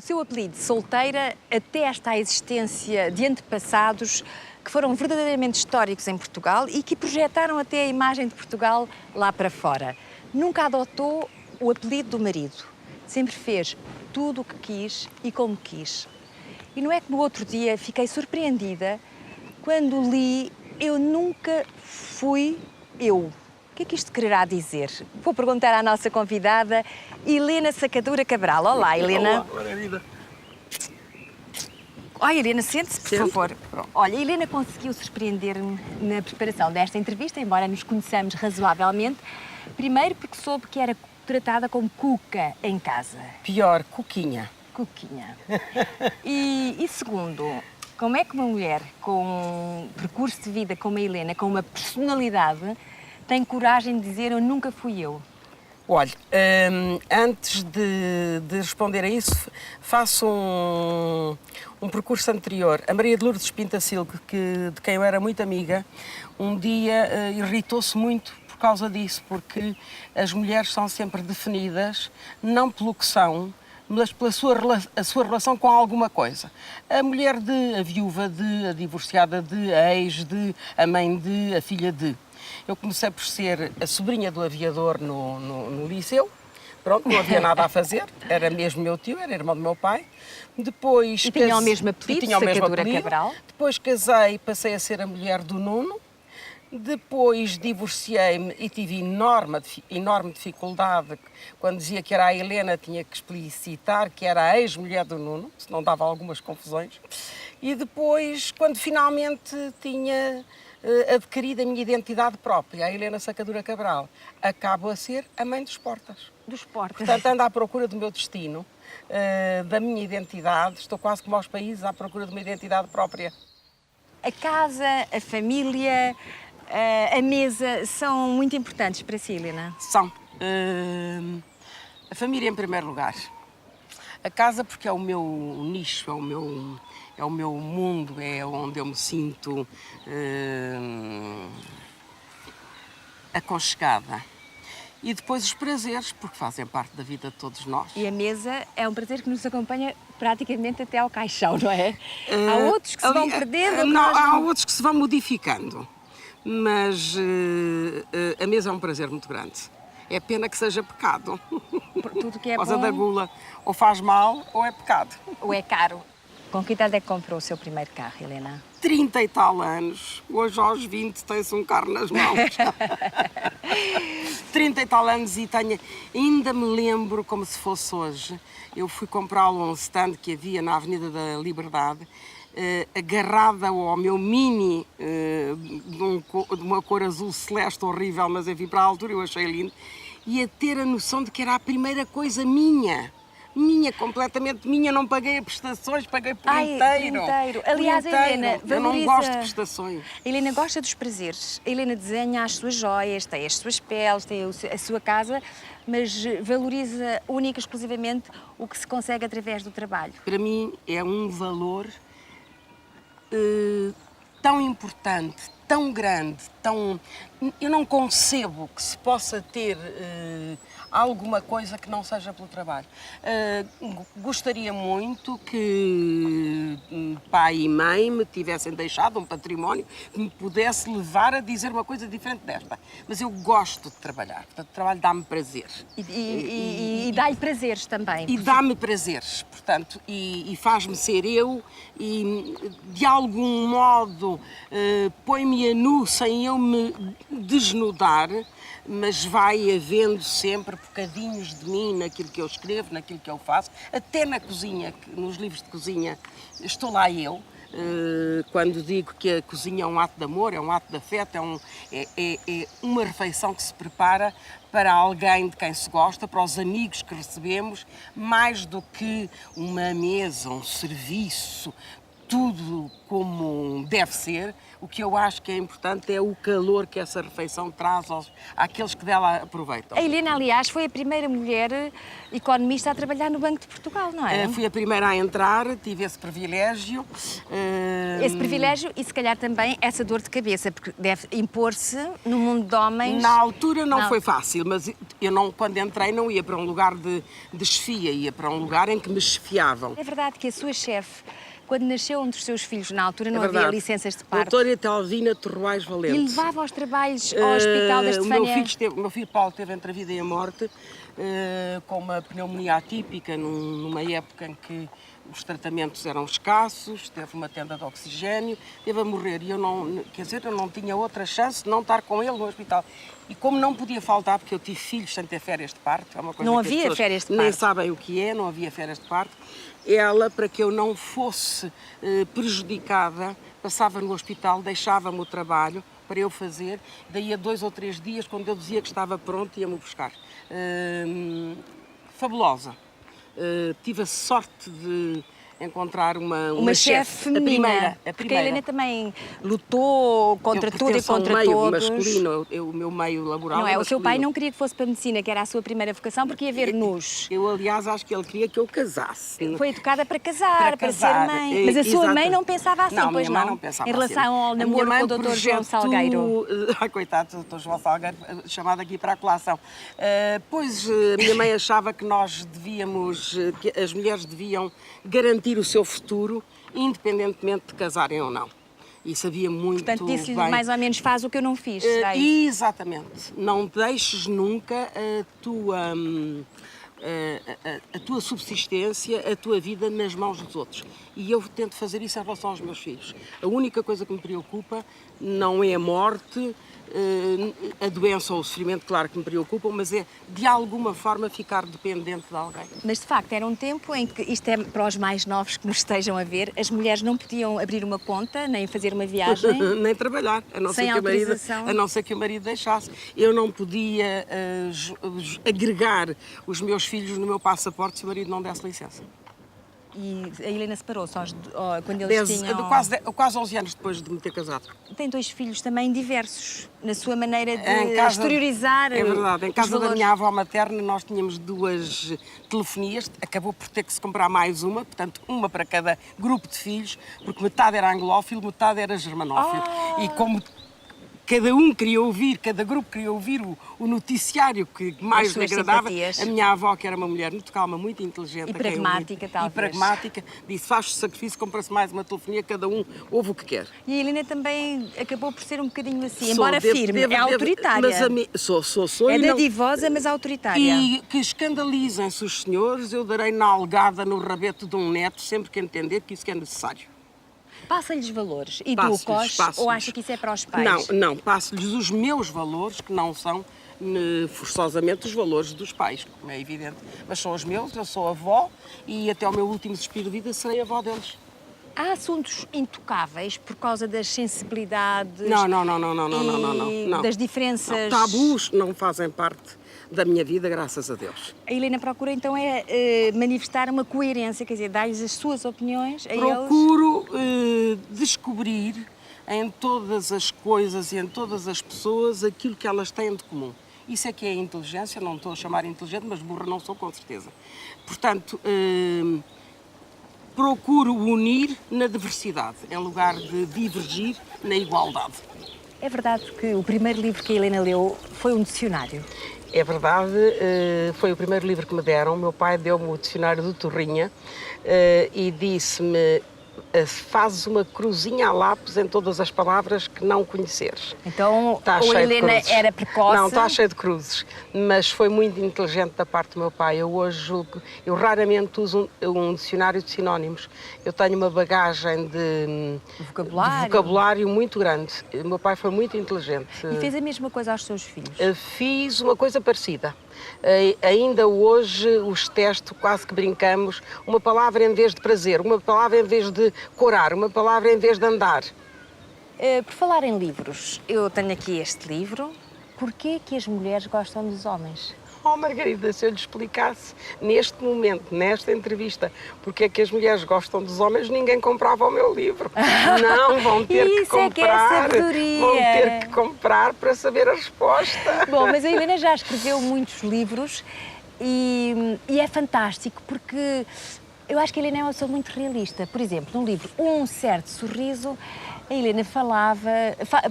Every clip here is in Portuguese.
O seu apelido de solteira atesta à existência de antepassados que foram verdadeiramente históricos em Portugal e que projetaram até a imagem de Portugal lá para fora. Nunca adotou o apelido do marido. Sempre fez tudo o que quis e como quis. E não é que no outro dia fiquei surpreendida quando li "Eu nunca fui eu". O que é que isto quererá dizer? Vou perguntar à nossa convidada, Helena Sacadura Cabral. Olá, Helena. Olá, Margarida. Olha, Helena, sente-se, por favor. Olha, a Helena conseguiu surpreender-me na preparação desta entrevista, embora nos conheçamos razoavelmente. Primeiro porque soube que era tratada como cuca em casa. Pior, Cuquinha. Cuquinha. E segundo, como é que uma mulher com um percurso de vida como a Helena, com uma personalidade, tem coragem de dizer "eu nunca fui eu"? Olha, antes de responder a isso, faço um percurso anterior. A Maria de Lourdes Pintacilgo, de quem eu era muito amiga, um dia irritou-se muito por causa disso, porque as mulheres são sempre definidas, não pelo que são, mas pela a sua relação com alguma coisa. A mulher a viúva de, a divorciada de, a ex de, a mãe de, a filha de. Eu comecei por ser a sobrinha do aviador no liceu. Pronto, não havia nada a fazer. Era mesmo meu tio, era irmão do meu pai. Depois E tinha o mesmo apelido, Sacadura Cabral? Depois casei, passei a ser a mulher do Nuno. Depois divorciei-me e tive enorme dificuldade. Quando dizia que era a Helena, tinha que explicitar que era a ex-mulher do Nuno, senão dava algumas confusões. E depois, quando finalmente tinha adquirido a minha identidade própria, a Helena Sacadura Cabral, acabo a ser a mãe dos Portas. Dos Portas. Portanto, ando à procura do meu destino, da minha identidade. Estou quase como aos países à procura de uma identidade própria. A casa, a família, a mesa são muito importantes para si, Helena? São. A família em primeiro lugar. A casa porque é o meu nicho, é o meu mundo, é onde eu me sinto aconchegada. E depois os prazeres, porque fazem parte da vida de todos nós. E a mesa é um prazer que nos acompanha praticamente até ao caixão, não é? Há outros que se vão perdendo. Há outros que se vão modificando. Mas a mesa é um prazer muito grande. É pena que seja pecado. Por tudo que é Por causa bom. da gula. Ou faz mal ou é pecado. Ou é caro. Com que idade é que comprou o seu primeiro carro, Helena? 30 e tal anos. Hoje aos 20 tem-se um carro nas mãos. 30 e tal anos e ainda me lembro como se fosse hoje. Eu fui comprá-lo a um stand que havia na Avenida da Liberdade, agarrada ao meu Mini, de uma cor azul celeste horrível, mas enfim, para a altura eu achei lindo, e a ter a noção de que era a primeira coisa minha, completamente minha, não paguei prestações, paguei por inteiro. Aliás, por a Helena valoriza... Eu não gosto de prestações. A Helena gosta dos prazeres. A Helena desenha as suas joias, tem as suas peles, tem a sua casa, mas valoriza única e exclusivamente o que se consegue através do trabalho. Para mim é um valor tão importante, tão grande, eu não concebo que se possa ter alguma coisa que não seja pelo trabalho. Gostaria muito que pai e mãe me tivessem deixado um património que me pudesse levar a dizer uma coisa diferente desta. Mas eu gosto de trabalhar, portanto, o trabalho dá-me prazer. E dá-lhe prazeres também. E dá-me prazeres, portanto, e faz-me ser eu, e de algum modo põe-me a nu sem eu me desnudar, mas vai havendo sempre bocadinhos de mim naquilo que eu escrevo, naquilo que eu faço, até na cozinha, nos livros de cozinha, estou lá eu. Quando digo que a cozinha é um ato de amor, é um ato de afeto, é uma refeição que se prepara para alguém de quem se gosta, para os amigos que recebemos, mais do que uma mesa, um serviço. tudo como deve ser. O que eu acho que é importante é o calor que essa refeição traz àqueles que dela aproveitam. A Helena, aliás, foi a primeira mulher economista a trabalhar no Banco de Portugal, não é? Fui a primeira a entrar, tive esse privilégio. Esse privilégio e, se calhar, também essa dor de cabeça, porque deve impor-se no mundo de homens. Na altura não foi fácil, mas eu não, quando entrei não ia para um lugar de chefia, ia para um lugar em que me chefiavam. É verdade que a sua chefe, quando nasceu um dos seus filhos, na altura não havia licenças de parto. Doutora Telvina Torroais Valente. E levava aos trabalhos ao hospital da Estefânia. O meu filho Paulo teve entre a vida e a morte, com uma pneumonia atípica, numa época em que os tratamentos eram escassos, teve uma tenda de oxigênio, teve a morrer e eu não tinha outra chance de não estar com ele no hospital. E como não podia faltar, porque eu tive filhos sem ter férias de parto, é uma coisa não que havia as férias de parto. nem sabem o que é, não havia férias de parto. Ela, para que eu não fosse prejudicada, passava no hospital, deixava-me o trabalho para eu fazer, daí a 2 ou 3 dias, quando eu dizia que estava pronto, ia-me buscar. Fabulosa. Tive a sorte de encontrar uma chefe feminina. A Porque a Helena também lutou contra tudo e contra todos. Masculino, o meu meio laboral não é? masculino. O seu pai não queria que fosse para a medicina, que era a sua primeira vocação, porque ia ver nus. Eu, aliás, acho que ele queria que eu casasse. Foi educada para casar, para ser mãe. Mas a sua mãe não pensava assim, não, pois minha mãe não pensava em relação ao namoro com o Dr. João Salgueiro. Ai, coitado do Dr. João Salgueiro, chamado aqui para a colação. Pois a minha mãe achava que que as mulheres deviam garantir o seu futuro, independentemente de casarem ou não. E sabia muito bem. Portanto, disse-lhe mais ou menos, faz o que eu não fiz. Será isso? Exatamente. Não deixes nunca a tua subsistência, a tua vida nas mãos dos outros. E eu tento fazer isso em relação aos meus filhos. A única coisa que me preocupa não é a morte, a doença ou o sofrimento, claro que me preocupam, mas é de alguma forma ficar dependente de alguém. Mas de facto era um tempo em que, isto é para os mais novos que nos estejam a ver, as mulheres não podiam abrir uma conta, nem fazer uma viagem. Nem trabalhar, a não ser que o marido deixasse. Eu não podia agregar os meus filhos no meu passaporte se o marido não desse licença. E a Helena separou-se quando eles tinham... Quase 11 anos depois de me ter casado. Tem 2 filhos também diversos, na sua maneira de exteriorizar. É verdade, em casa da minha valores. avó materna nós tínhamos 2 telefonias, acabou por ter que se comprar mais uma, portanto uma para cada grupo de filhos, porque metade era anglófilo, metade era germanófilo. E como cada grupo queria ouvir o noticiário que mais lhe agradava. A minha avó, que era uma mulher muito calma, muito inteligente. E pragmática, talvez. E pragmática, disse, faz o sacrifício, compra-se mais uma telefonia, cada um ouve o que quer. E a Helena também acabou por ser um bocadinho assim, embora firme, é autoritária. Sou. É dadivosa, mas autoritária. E que escandalizem-se os senhores, eu darei na algada no rabete de um neto, sempre que entender que isso é necessário. Passa-lhes valores, educa-os, ou acha que isso é para os pais? Não, passo-lhes os meus valores, que não são forçosamente os valores dos pais, como é evidente. Mas são os meus, eu sou avó e até ao meu último suspiro de vida serei avó deles. Há assuntos intocáveis por causa das sensibilidades não. das diferenças... Tabus não fazem parte da minha vida, graças a Deus. A Helena procura então manifestar uma coerência, quer dizer, dar-lhes as suas opiniões a eles. Procuro descobrir em todas as coisas e em todas as pessoas aquilo que elas têm de comum. Isso é que é inteligência, não estou a chamar inteligente, mas burra não sou com certeza. Portanto, procuro unir na diversidade, em lugar de divergir na igualdade. É verdade que o primeiro livro que a Helena leu foi um dicionário. É verdade, foi o primeiro livro que me deram. O meu pai deu-me o dicionário do Torrinha e disse-me: fazes uma cruzinha a lápis em todas as palavras que não conheceres. Então, a Helena era precoce? Não, está cheio de cruzes, mas foi muito inteligente da parte do meu pai. Eu hoje julgo, eu raramente uso um dicionário de sinónimos. Eu tenho uma bagagem de vocabulário muito grande. O meu pai foi muito inteligente. E fez a mesma coisa aos seus filhos? Fiz uma coisa parecida. Ainda hoje os testo, quase que brincamos, uma palavra em vez de prazer, uma palavra em vez de corar, uma palavra em vez de andar. Por falar em livros, eu tenho aqui este livro. Porquê que as mulheres gostam dos homens? Oh, Margarida, se eu lhe explicasse neste momento, nesta entrevista, porque é que as mulheres gostam dos homens, ninguém comprava o meu livro. Não, vão ter que comprar, vão ter que comprar para saber a resposta. Bom, mas a Helena já escreveu muitos livros e é fantástico porque eu acho que a Helena é uma pessoa muito realista. Por exemplo, no livro Um Certo Sorriso, a Helena falava,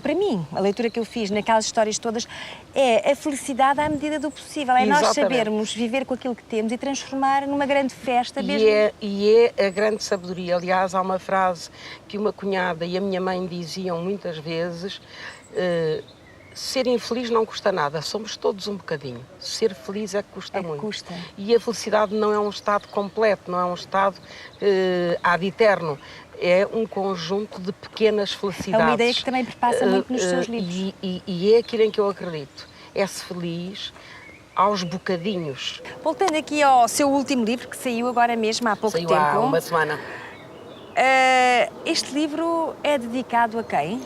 para mim, a leitura que eu fiz naquelas histórias todas, é a felicidade à medida do possível. É nós sabermos viver com aquilo que temos e transformar numa grande festa mesmo. E é a grande sabedoria. Aliás, há uma frase que uma cunhada e a minha mãe diziam muitas vezes: ser infeliz não custa nada, somos todos um bocadinho. Ser feliz é que custa muito. Custa. E a felicidade não é um estado completo, não é um estado ad eterno. É um conjunto de pequenas felicidades. É uma ideia que também perpassa muito nos seus livros. E é aquilo em que eu acredito. É-se feliz aos bocadinhos. Voltando aqui ao seu último livro, que saiu agora mesmo há pouco tempo. Saiu há uma semana. Este livro é dedicado a quem?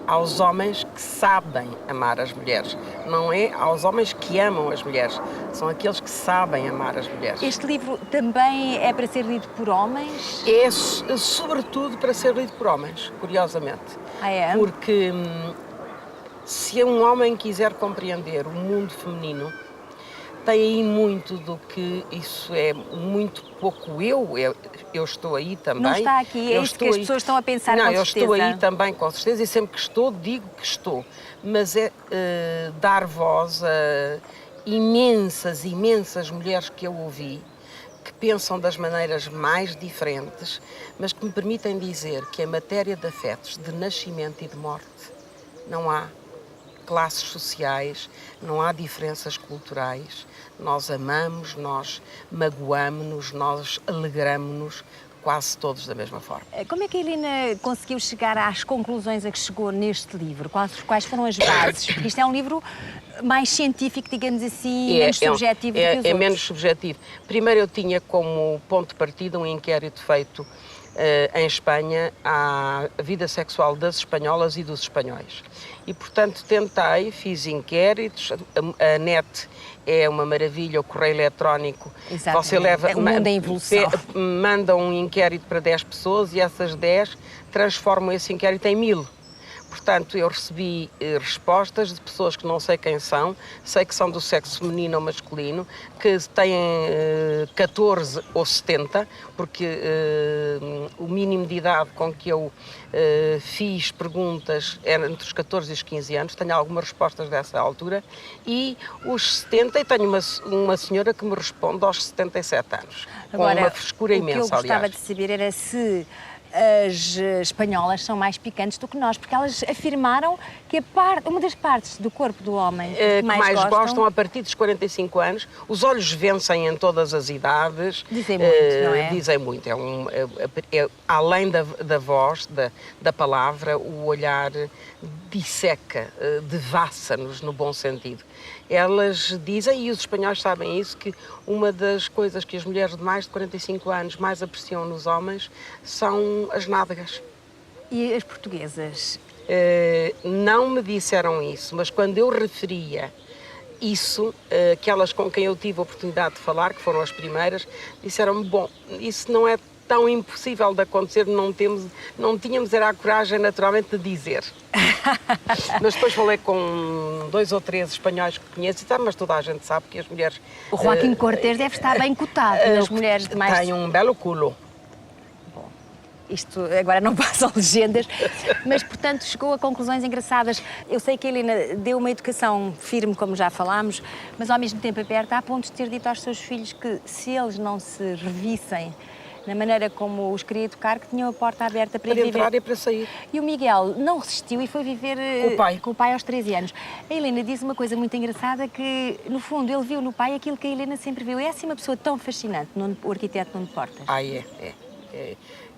Aos homens que sabem amar as mulheres. Não é aos homens que amam as mulheres. São aqueles que sabem amar as mulheres. Este livro também é para ser lido por homens? É sobretudo para ser lido por homens, curiosamente. Ah, é? Porque se um homem quiser compreender o mundo feminino, tem aí muito do que isso é muito pouco eu estou aí também. Não está aqui, é isso que as pessoas estão a pensar, não, com certeza. Eu estou aí também, com certeza, e sempre que estou, digo que estou. Mas é dar voz a imensas mulheres que eu ouvi, que pensam das maneiras mais diferentes, mas que me permitem dizer que em matéria de afetos, de nascimento e de morte, não há classes sociais, não há diferenças culturais. Nós amamos, nós magoamos-nos, nós alegramos-nos, quase todos da mesma forma. Como é que a Helena conseguiu chegar às conclusões a que chegou neste livro? Quais foram as bases? Porque isto é um livro mais científico, digamos assim, menos subjetivo do que os outros. É menos subjetivo. Primeiro eu tinha como ponto de partida um inquérito feito em Espanha à vida sexual das espanholas e dos espanhóis. E, portanto, fiz inquéritos, a net é uma maravilha, o correio eletrónico. Exatamente. Você leva, o mundo em evolução. Manda um inquérito para 10 pessoas e essas 10 transformam esse inquérito em 1000. Portanto, eu recebi respostas de pessoas que não sei quem são, sei que são do sexo feminino ou masculino, que têm 14 ou 70, porque o mínimo de idade com que eu fiz perguntas era entre os 14 e os 15 anos, tenho algumas respostas dessa altura, e os 70, e tenho uma senhora que me responde aos 77 anos, agora, com uma frescura imensa, aliás. O que eu gostava de saber era se as espanholas são mais picantes do que nós, porque elas afirmaram que uma das partes do corpo do homem que mais gostam a partir dos 45 anos, os olhos vencem em todas as idades. Dizem muito, não é? Dizem muito. Além da voz, da palavra, o olhar disseca, devassa-nos no bom sentido. Elas dizem, e os espanhóis sabem isso, que uma das coisas que as mulheres de mais de 45 anos mais apreciam nos homens são as nádegas. E as portuguesas? Não me disseram isso, mas quando eu referia isso, aquelas com quem eu tive a oportunidade de falar, que foram as primeiras, disseram-me, bom, isso não é tão impossível de acontecer, não tínhamos era a coragem naturalmente de dizer. Mas depois falei com 2 ou 3 espanhóis que conheço e disse, mas toda a gente sabe que as mulheres... O Joaquim Cortés deve estar bem cotado nas mulheres de mais... Tem um belo culo. Bom, isto agora não passam legendas, mas portanto chegou a conclusões engraçadas. Eu sei que a Helena deu uma educação firme, como já falámos, mas ao mesmo tempo aberta, a ponto de ter dito aos seus filhos que se eles não se revissem na maneira como os queria educar, que tinham a porta aberta para viver. Para entrar e para sair. E o Miguel não resistiu e foi viver com o pai aos 13 anos. A Helena diz uma coisa muito engraçada, que no fundo ele viu no pai aquilo que a Helena sempre viu. É assim uma pessoa tão fascinante, o arquiteto Nuno Portas.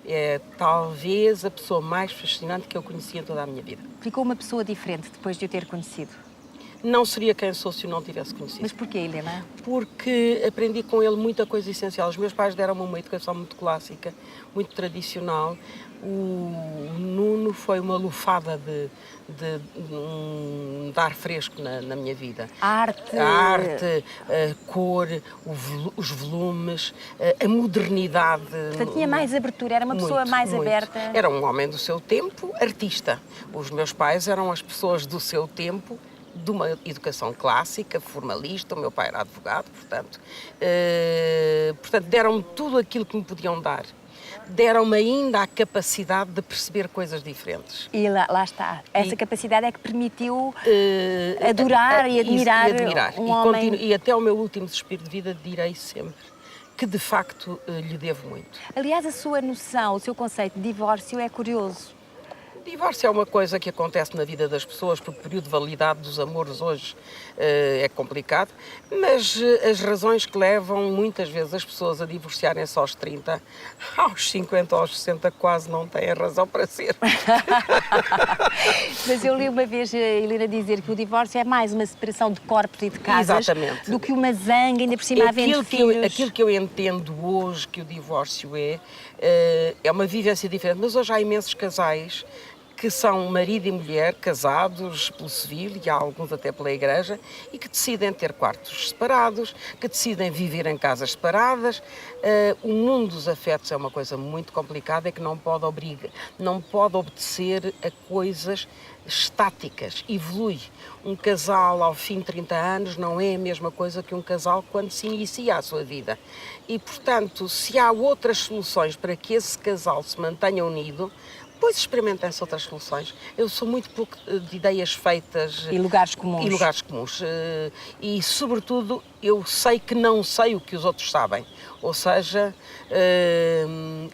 É talvez a pessoa mais fascinante que eu conheci em toda a minha vida. Ficou uma pessoa diferente depois de o ter conhecido? não seria quem sou se o não tivesse conhecido. Mas porquê, Helena? Porque aprendi com ele muita coisa essencial. Os meus pais deram-me uma educação muito clássica, muito tradicional. O Nuno foi uma lufada de ar fresco na minha vida. A arte. A arte, a cor, os volumes, a modernidade. Portanto, tinha mais abertura, era uma pessoa mais aberta. Era um homem do seu tempo, artista. Os meus pais eram as pessoas do seu tempo, de uma educação clássica, formalista. O meu pai era advogado, portanto deram-me tudo aquilo que me podiam dar. Deram-me ainda a capacidade de perceber coisas diferentes. E lá está. Essa capacidade é que permitiu adorar e admirar um homem. E até ao meu último suspiro de vida direi sempre que, de facto, lhe devo muito. Aliás, a sua noção, o seu conceito de divórcio é curioso. Divórcio é uma coisa que acontece na vida das pessoas, porque o período de validade dos amores hoje é complicado, mas as razões que levam muitas vezes as pessoas a divorciarem-se aos 30, aos 50 ou aos 60 quase não têm razão para ser. Mas eu li uma vez a Helena dizer que o divórcio é mais uma separação de corpos e de casas. Exatamente. Do que uma zanga, ainda por cima havendo filhos. Aquilo que eu entendo hoje que o divórcio é uma vivência diferente, mas hoje há imensos casais que são marido e mulher, casados pelo civil e há alguns até pela igreja, e que decidem ter quartos separados, que decidem viver em casas separadas. O mundo dos afetos é uma coisa muito complicada, é que não pode obedecer a coisas estáticas, evolui. Um casal ao fim de 30 anos não é a mesma coisa que um casal quando se inicia a sua vida. E, portanto, se há outras soluções para que esse casal se mantenha unido, pois experimentem-se outras soluções. Eu sou muito pouco de ideias feitas. E lugares comuns. E lugares comuns. E, sobretudo, eu sei que não sei o que os outros sabem. Ou seja,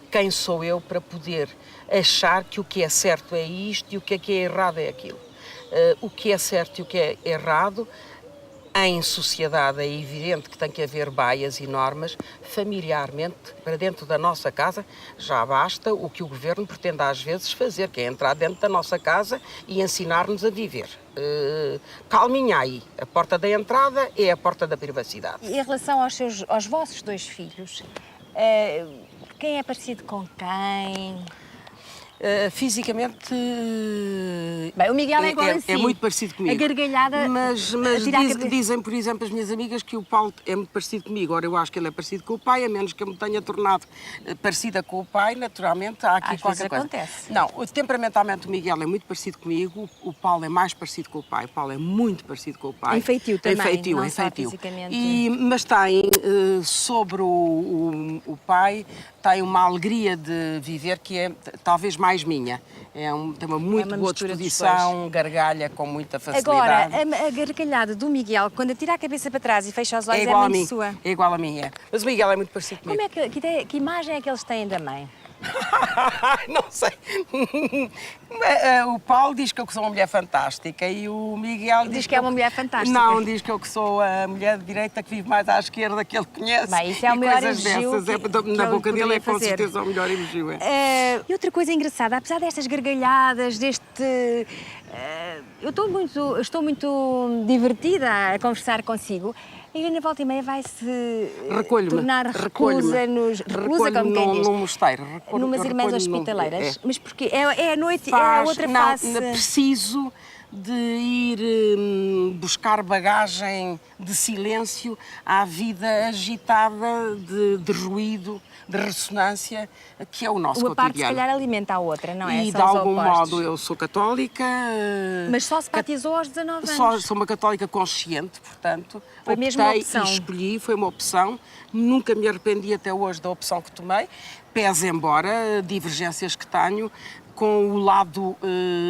quem sou eu para poder achar que o que é certo é isto e o que é errado é aquilo. O que é certo e o que é errado, em sociedade é evidente que tem que haver baias e normas. Familiarmente, para dentro da nossa casa, já basta o que o governo pretende às vezes fazer, que é entrar dentro da nossa casa e ensinar-nos a viver. Calminha aí, a porta da entrada é a porta da privacidade. E em relação aos vossos dois filhos, quem é parecido com quem? Fisicamente bem, o Miguel é igual a si. É muito parecido comigo. A gargalhada mas dizem, por exemplo, as minhas amigas que o Paulo é muito parecido comigo. Ora, eu acho que ele é parecido com o pai, a menos que eu me tenha tornado parecida com o pai, naturalmente há aqui às qualquer coisa. Acontece. Não, temperamentalmente o Miguel é muito parecido comigo, o Paulo é mais parecido com o pai. O Paulo é muito parecido com o pai. Em feitio também, não só feitio. fisicamente. Mas tem, sobre o pai, tem uma alegria de viver que é talvez mais minha. Tem uma muito boa disposição, gargalha com muita facilidade. Agora, a gargalhada do Miguel, quando atira a cabeça para trás e fecha os olhos, é muito sua. É igual a mim, é. Mas o Miguel é muito parecido comigo. Que imagem é que eles têm da mãe? Não sei. O Paulo diz que eu sou uma mulher fantástica e o Miguel diz que é uma mulher fantástica. Não, diz que eu sou a mulher de direita que vive mais à esquerda que ele conhece. Bem, isso é o melhor elogio na boca dele é com certeza o melhor elogio. E outra coisa engraçada, apesar destas gargalhadas, eu estou muito divertida a conversar consigo. A Helena volta e meia vai-se tornar reclusa, como quem diz, num mosteiro. Numas irmãs hospitaleiras. Mas porquê? É a noite, é a outra face. Não, preciso de ir buscar bagagem de silêncio à vida agitada, de ruído, de ressonância, que é o nosso cotidiano. Uma parte, se calhar, alimenta a outra, não é? E, de algum modo, eu sou católica. Mas só se batizou aos 19 anos? Sou uma católica consciente, portanto. Foi mesmo uma opção? E escolhi, foi uma opção. Nunca me arrependi até hoje da opção que tomei. Pese embora divergências que tenho com o lado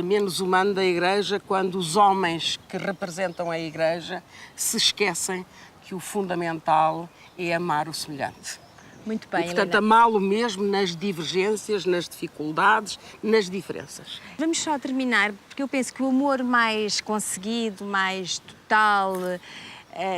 menos humano da Igreja, quando os homens que representam a Igreja se esquecem que o fundamental é amar o semelhante. Muito bem, e, portanto, amá-lo mesmo nas divergências, nas dificuldades, nas diferenças. Vamos só terminar, porque eu penso que o amor mais conseguido, mais total,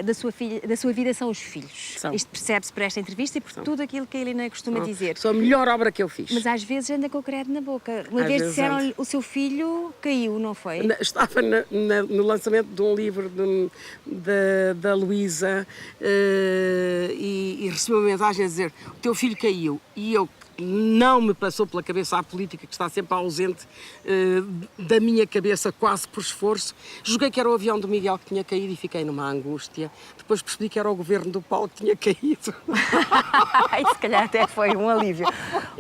da sua vida são os filhos. São. Isto percebe-se por esta entrevista e por tudo aquilo que a Helena costuma dizer. Sou a melhor obra que eu fiz. Mas às vezes anda com o credo na boca. Uma Às vez vezes disseram-lhe o seu filho caiu, não foi? Estava no lançamento de um livro da Luísa e recebi uma mensagem a dizer: o teu filho caiu. E eu, não me passou pela cabeça a política, que está sempre ausente da minha cabeça, quase por esforço. Julguei que era o avião do Miguel que tinha caído e fiquei numa angústia. Depois percebi que era o governo do Paulo que tinha caído. Se calhar até foi um alívio.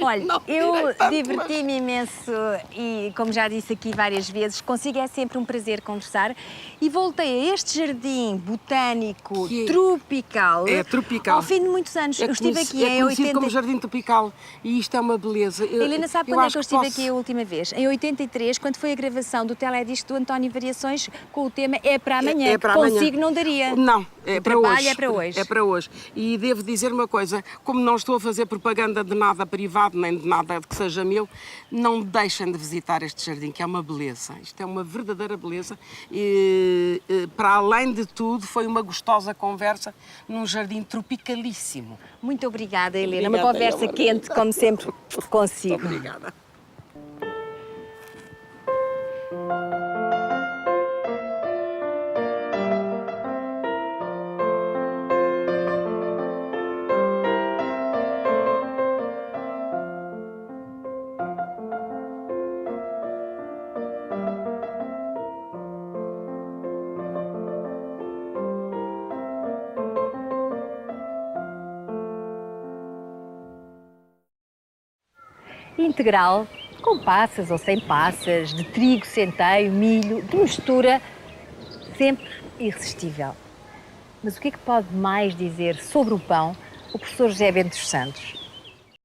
Olha, eu diverti-me imenso e, como já disse aqui várias vezes, consigo é sempre um prazer conversar. E voltei a este jardim botânico tropical. É tropical. Ao fim de muitos anos. Eu estive aqui em 80... como jardim tropical. E isto é uma beleza. Helena, sabe quando é que eu estive aqui a última vez? Em 83, quando foi a gravação do teledisco do António Variações com o tema É para amanhã. É para amanhã. Consigo não daria. Não, é para hoje. É para hoje. É para hoje. E devo dizer uma coisa, como não estou a fazer propaganda de nada privado, nem de nada que seja meu, não deixem de visitar este jardim, que é uma beleza. Isto é uma verdadeira beleza. E, para além de tudo, foi uma gostosa conversa num jardim tropicalíssimo. Muito obrigada, Helena. Obrigada, uma conversa quente, como sempre consigo. Muito obrigada. Integral, com passas ou sem passas, de trigo, centeio, milho, de mistura, sempre irresistível. Mas o que é que pode mais dizer sobre o pão o professor José Bento dos Santos?